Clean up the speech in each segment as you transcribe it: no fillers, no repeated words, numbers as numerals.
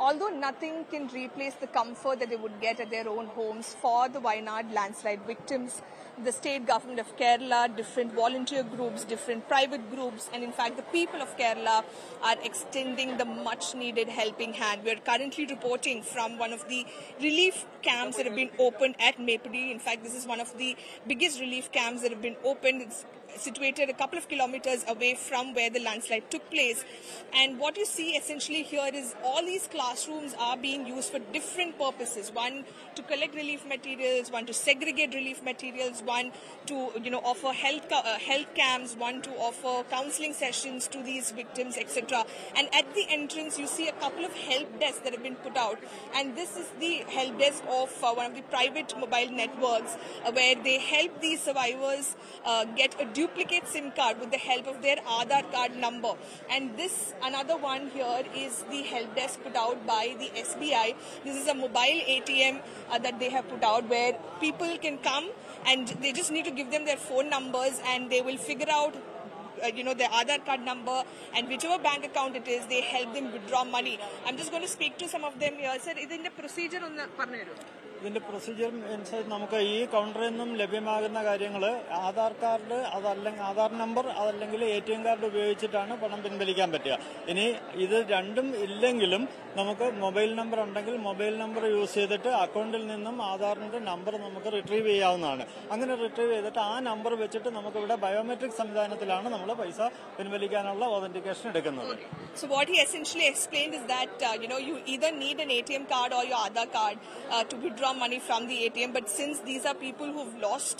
although nothing can replace the comfort that they would get at their own homes for the Wayanad landslide victims, the state government of Kerala, different volunteer groups, different private groups, and in fact the people of Kerala are extending the much needed helping hand. We are currently reporting from one of the relief camps that have been opened at Mepudi. In fact, this is one of the biggest relief camps that have been opened. It's situated a couple of kilometers away from where the landslide took place. And what you see essentially here is all these classrooms are being used for different purposes. One to collect relief materials, one to segregate relief materials, one to offer health camps, one to offer counseling sessions to these victims, etc. And at the entrance you see a couple of help desks that have been put out. And this is the help desk of one of the private mobile networks where they help these survivors get a duplicate SIM card with the help of their Aadhaar card number. And this, another one here, is the help desk put out by the SBI. This is a mobile ATM that they have put out where people can come and they just need to give them their phone numbers and they will figure out their Aadhaar card number, and whichever bank account it is, they help them withdraw money. I'm just going to speak to some of them here. Sir, is in the procedure on the ഇതിന്റെ procedure അനുസരിച്ച് നമുക്ക് ഈ കൗണ്ടറിൽ നിന്നും ലഭ്യമാകുന്ന കാര്യങ്ങൾ Aadhaar card അതല്ലെങ്കിൽ Aadhaar number അതല്ലെങ്കിൽ ATM കാർഡ് ഉപയോഗിച്ചിട്ടാണ് പണം പിൻവലിക്കാൻ പറ്റുക. ഇനി ഇത് രണ്ടും ഇല്ലെങ്കിലും നമുക്ക് മൊബൈൽ നമ്പർ ഉണ്ടെങ്കിൽ മൊബൈൽ നമ്പർ യൂസ് ചെയ്തിട്ട് അക്കൗണ്ടിൽ നിന്നും ആധാറിന്റെ നമ്പർ നമുക്ക് റിട്രീവ് ചെയ്യാവുന്നതാണ്. അങ്ങനെ റിട്രീവ് ചെയ്തിട്ട് ആ നമ്പർ വെച്ചിട്ട് നമുക്ക് ഇവിടെ ബയോമെട്രിക് സംവിധാനത്തിലാണ് നമ്മൾ പൈസ പിൻവലിക്കാനുള്ള ഓതന്റിക്കേഷൻ എടുക്കുന്നത്. So what he essentially explained is that you either need an ATM card or your Aadhaar card to withdraw money from the ATM, but since these are people who've lost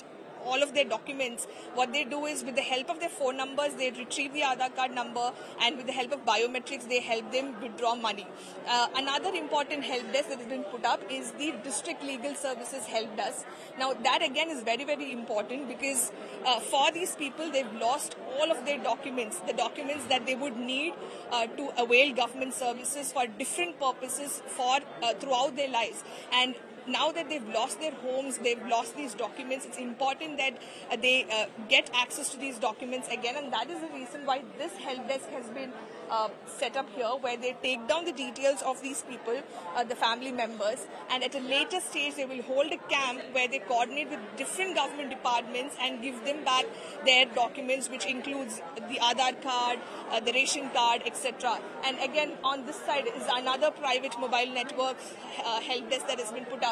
all of their documents, what they do is with the help of their phone numbers, they retrieve the Aadhaar card number, and with the help of biometrics, they help them withdraw money. Another important help desk that has been put up is the District Legal Services help desk. Now that again is very, very important because for these people, they've lost all of their documents, the documents that they would need to avail government services for different purposes for throughout their lives. And now that they've lost their homes, they've lost these documents, it's important that they get access to these documents again, and that is the reason why this help desk has been set up here, where they take down the details of these people, the family members, and at a later stage they will hold a camp where they coordinate with different government departments and give them back their documents, which includes the Aadhaar card, the ration card, etc. And again, on this side is another private mobile network help desk that has been put up.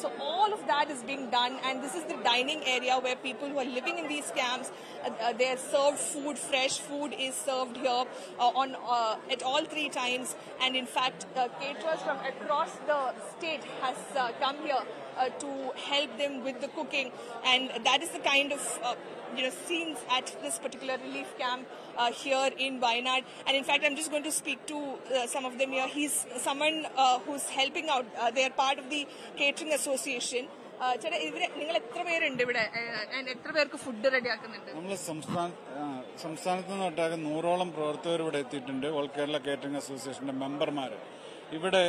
So all of that is being done, and this is the dining area where people who are living in these camps, they are served food. Fresh food is served here at all 3 times, and in fact caterers from across the state has come here to help them with the cooking, and that is the kind of scenes at this particular relief camp here in Wayanad. And in fact, I'm just going to speak to some of them here. He's someone who's helping out. They are part of the catering association. നിങ്ങൾ എത്ര പേരുണ്ട് ഇവിടെ? എത്ര പേർക്ക് food റെഡിയാക്കുന്നുണ്ട്? നമ്മൾ സംസ്ഥാനത്ത് നിന്നൊട്ടാകെ 100ഓളം പ്രവർത്തകർ ഇവിടെ എത്തിയിട്ടുണ്ട്. ഓൾ കേരള കേറ്ററിംഗ് അസോസിയേഷന്റെ മെമ്പർമാർ. ഇവിടെ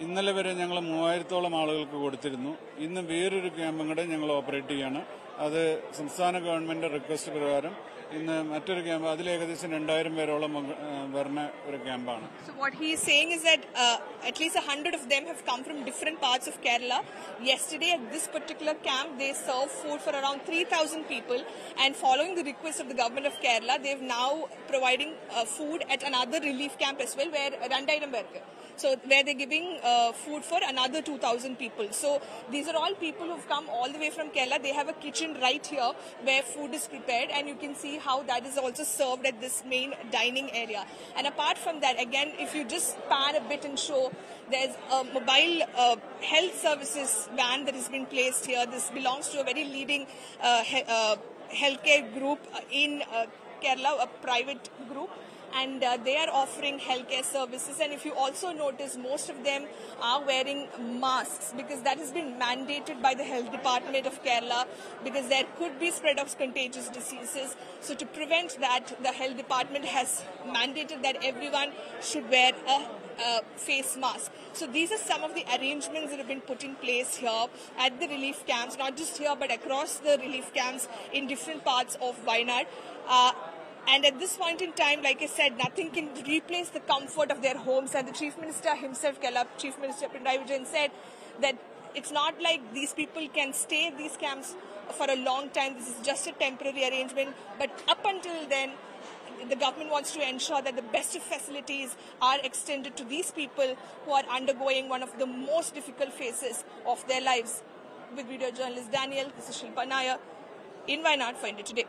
ഇന്നലെ വരെ ഞങ്ങൾ 3000ഓളം ആളുകൾക്ക് കൊടുത്തിരുന്നു. ഇന്ന് വേറൊരു ക്യാമ്പും കൂടെ ഞങ്ങൾ ഓപ്പറേറ്റ് ചെയ്യാണ്. അത് സംസ്ഥാന ഗവൺമെന്റ് റിക്വസ്റ്റ് പ്രകാരം ഇന്ന് മറ്റൊരു ക്യാമ്പ്, അതിൽ ഏകദേശം 2000 പേരോളം വരുന്ന ഒരു ക്യാമ്പാണ്. So what he is saying is that at least 100 of them have come from different parts of Kerala. Yesterday at this particular camp, they served food for around 3,000 people, and following the request of the government of Kerala, they have now providing food at another relief camp as well, where 2000 പേർക്ക്. So where they're giving food for another 2,000 people. So these are all people who've come all the way from Kerala. They have a kitchen right here where food is prepared, and you can see how that is also served at this main dining area. And apart from that, again, if you just pan a bit and show, there's a mobile health services van that has been placed here. This belongs to a very leading healthcare group in Kerala, a private group. And they are offering healthcare services, and if you also notice, most of them are wearing masks because that has been mandated by the health department of Kerala, because there could be spread of contagious diseases. So to prevent that, the health department has mandated that everyone should wear a face mask. So these are some of the arrangements that have been put in place here at the relief camps, not just here but across the relief camps in different parts of Wayanad. And at this point in time, like I said, nothing can replace the comfort of their homes. And the Chief Minister himself, Chief Minister Pinarayi Vijayan, said that it's not like these people can stay in these camps for a long time. This is just a temporary arrangement. But up until then, the government wants to ensure that the best of facilities are extended to these people who are undergoing one of the most difficult phases of their lives. With video journalist Daniel, this is Shilpa Nair in Wayanad for India Today.